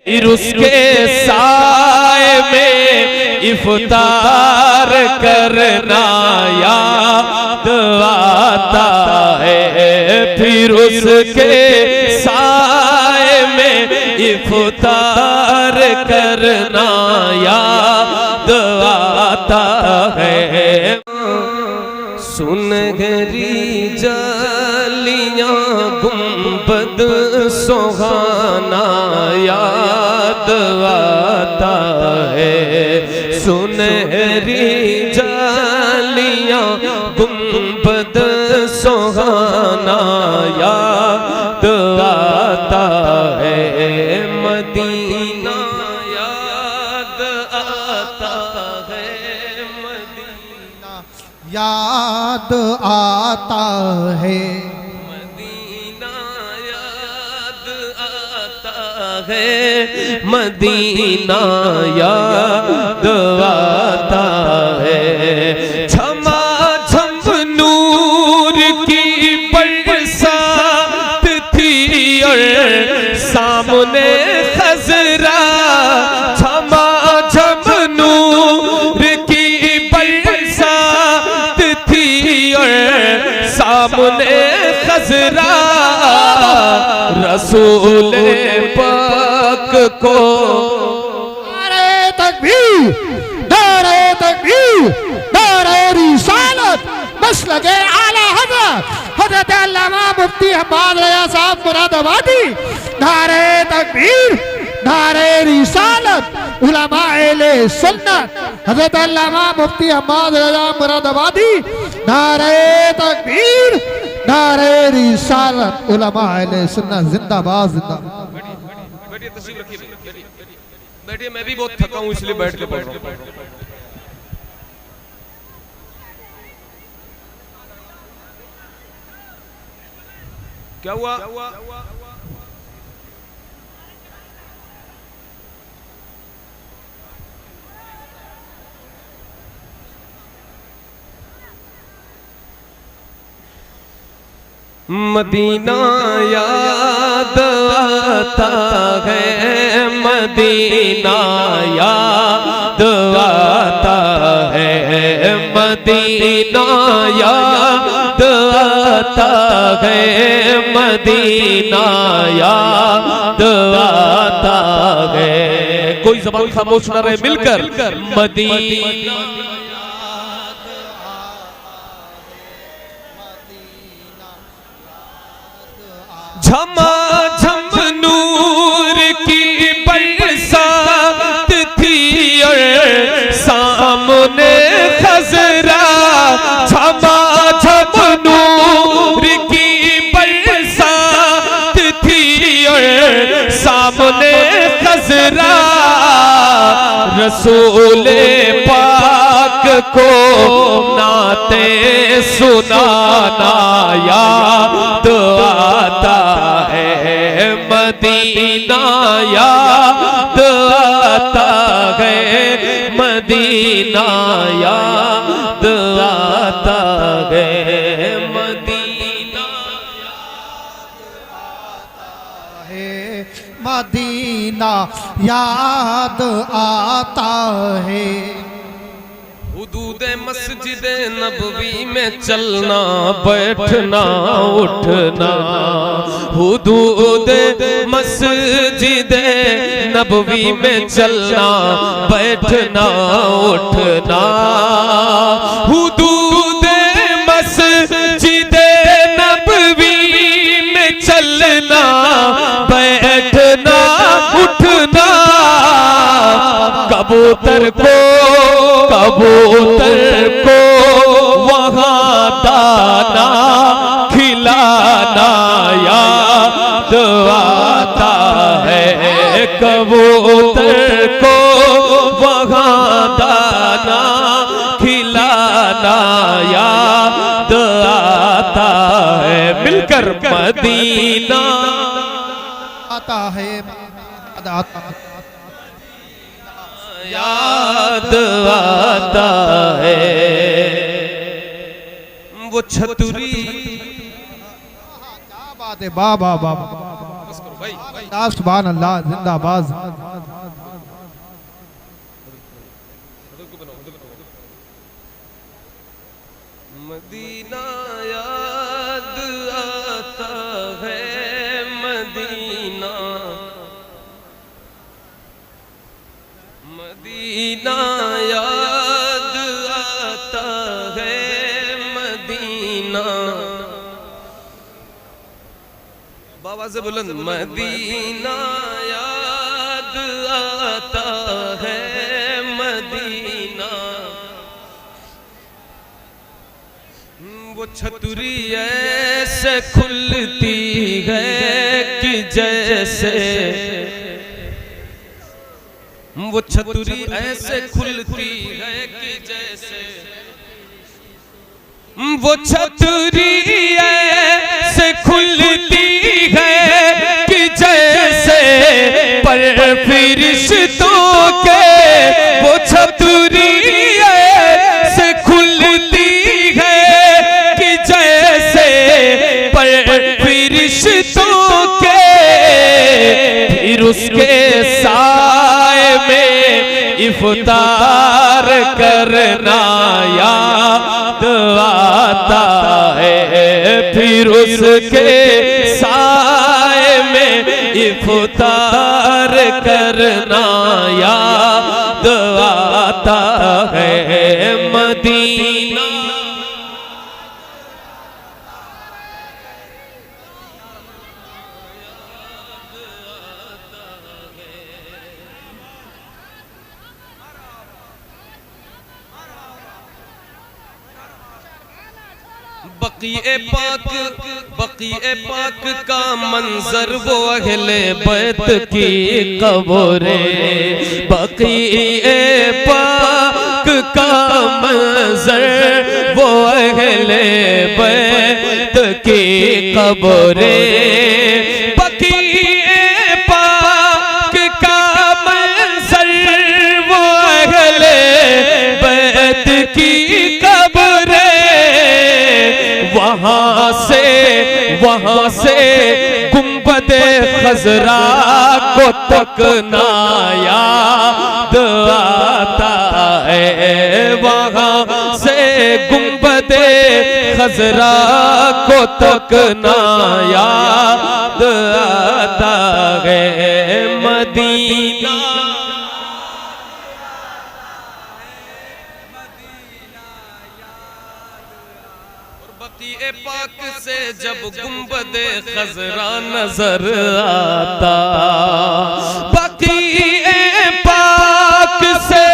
फिर उसके साए में इफ्तार करना याद आता है। फिर उसके साए में इफ्तार करना याद आता है। सुनहरी जालियां गुंबद सुहाना याद आता है। सुनहरी जालियां गुंबद सुहाना याद आता है। मदीना याद आता है। मदीना याद आता है। मदीना याद आता है। मदीना याद आता है। झमा झम नूर की बरसात थी और सामने खजरा। झमा झम नूर की बरसात थी और सामने खजरा। रसूल पाक को नारे तकबीर, नारे तकबीर, नारे रिसालत, मसलके आला हज़रत हज़रत अल्लामा मुफ्ती हम्माद रज़ा साहब मुरादाबादी। नारे तकबीर, नारे रिसालत, उलमा अहले सुन्नत हज़रत अल्लामा मुफ्ती हम्माद रज़ा मुरादाबादी। नारे तकबीर, नारे रिसालत, उलमा अहले सुन्नत जिंदाबाद जिंदाबाद। बैठिए, तशरीफ रखिए, बैठिए। मैं भी बहुत थका हूं इसलिए बैठ के पढ़ रहा हूं। क्या हुआ? मदीना याद आता है। मदीना याद आता है। मदीना याद आता है। मदीना याद आता है। कोई ज़बान खामोश न रहे, मिलकर मदीना झमा झम नूर की बरसात थी और सामने खजरा। झमा झम नूर की बरसात थी और सामने खजरा। रसूल पाक को नाते सुनाना याद आता है। मदीना याद आता है। मदीना याद आता है। मदीना है। मदीना याद आता है। हुदूद मस्जिद नबवी में चलना बैठना उठना। हुदूद मस्जिद नबवी में चलना बैठना उठना। हुदूद मस्जिद नबवी में चलना बैठना उठना। कबूतर को वहाँ दाना खिलाना याद आता है। कबूतर को वहाँ दाना खिलाना याद आता है। मिलकर मदीना आता है। याद आता है। वो छतुरी क्या बात है। बाबा बाबा बस करो भाई। सुभान अल्लाह जिंदाबाद। मदीना याद आता है मदीना, मदीना याद आता है मदीना। बाबा से बुलंद मदीना याद आता है मदीना। वो छतरी ऐसे खुलती है कि जैसे, वो छतरी ऐसे खुलती है कि जैसे, वो छतरी ऐसे खुलती है कि जैसे, पर फरिश्तों के वो छतरी ऐसे खुलती है कि जैसे, पर फरिश्तों के फिर उसके साए में इफ्तार करना याद आता है। फिर उसके साए में इफ्तार करना याद आता है मदीना। बक़ीए पाक का मंजर वो अहले बैत की कब्रें, बक़ीए पाक का मंजर वो अहले बैत की कब्रें, बक़ीए पाक का मंजर वो अहले बैत की कब्रें। वहाँ से गुंबदे खजरा को तकना याद आता है। वहाँ से गुंबदे खजरा को तकना याद आता है मदीना। बक़ीए पाक से जब गुंबदे खजरा नजर आता, बक़ीए पाक से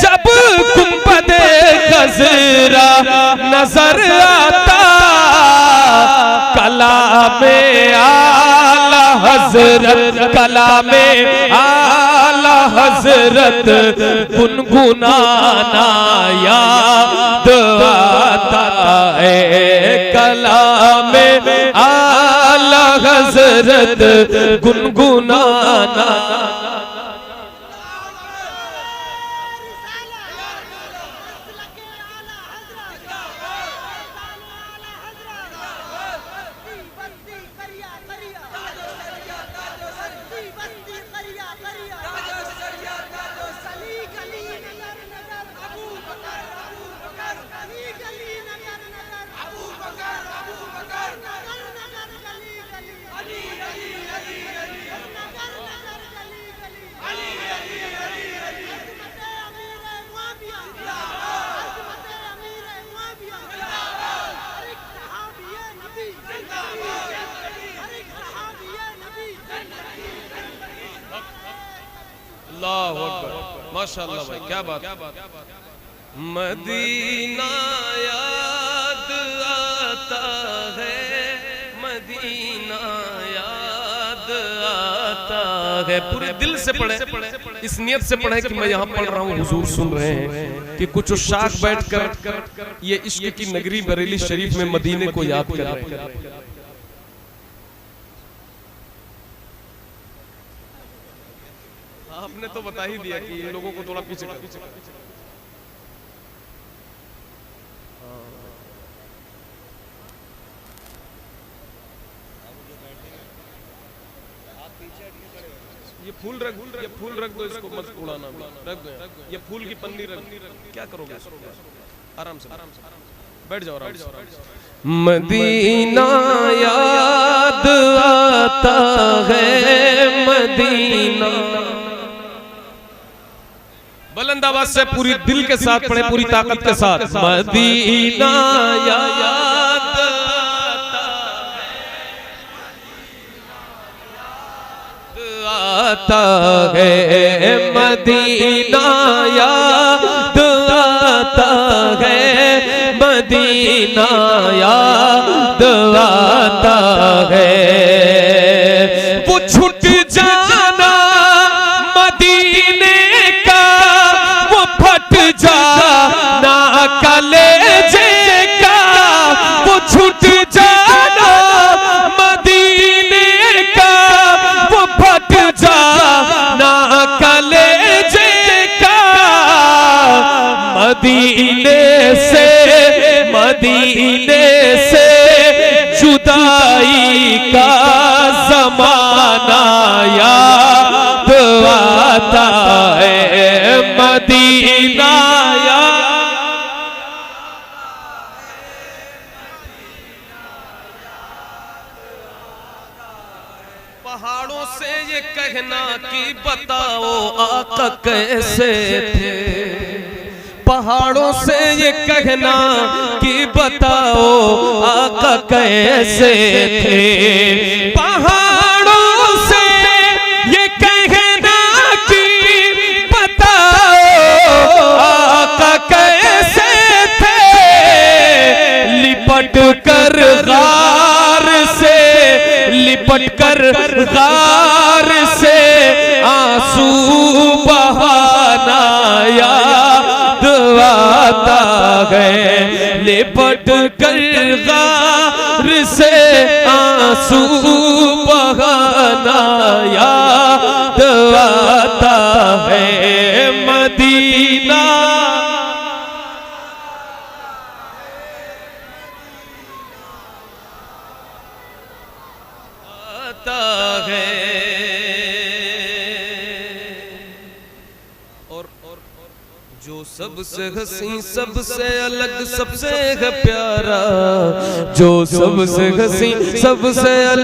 जब गुंबदे खजरा नजर आता, कलामे आला हजरत, कलामे आला हजरत गुनगुनाना याद आता है। कलामे आला हजरत गुनगुनाना। अल्लाहु अकबर, माशाअल्लाह भाई, क्या बात। मदीना याद आता है, मदीना याद आता है। पूरे दिल से पढ़े, इस नियत से पढ़े कि मैं यहाँ पढ़ रहा हूँ, हुजूर सुन रहे हैं, कि कुछ शाख बैठकर ये इश्क की नगरी बरेली शरीफ में मदीने को याद कर रहे हैं। आपने तो बता ही दिया कि इन लोगों को थोड़ा पीछे ये फूल रख दो, इसको मत उड़ाना, रख दो। ये फूल की पन्नी रख, क्या करोगे? आराम से बैठ जाओ, आराम से। मदीना याद आता है, मदीना। बुलंद आवाज से पूरी दिल के साथ पढ़े, पूरी ताकत के साथ। मदीना याद आता है, मदीना याद आता है, मदीना याद आता है। वो छूट जाना मदीने का, वो फट जाना कलेजे का, वो छूट जाना मदीने का, वो फट जाना कलेजे का। मदीने से जुदाई का ज़माना याद आता है, मदीना याद। पहाड़ों से ये कहना कि बताओ आका कैसे थे, पहाड़ों से ये कहना कि बताओ आका कैसे थे। पहाड़ों से ये कहना कि बताओ आका कैसे थे। लिपट कर गार गार से आंसू बहाना याद आता है। लिपट कर गार से आंसू बहाना याद आता है, मदीना। और जो सबसे हसी, सबसे अलग, सबसे प्यारा, जो सबसे हसी, सबसे अलग।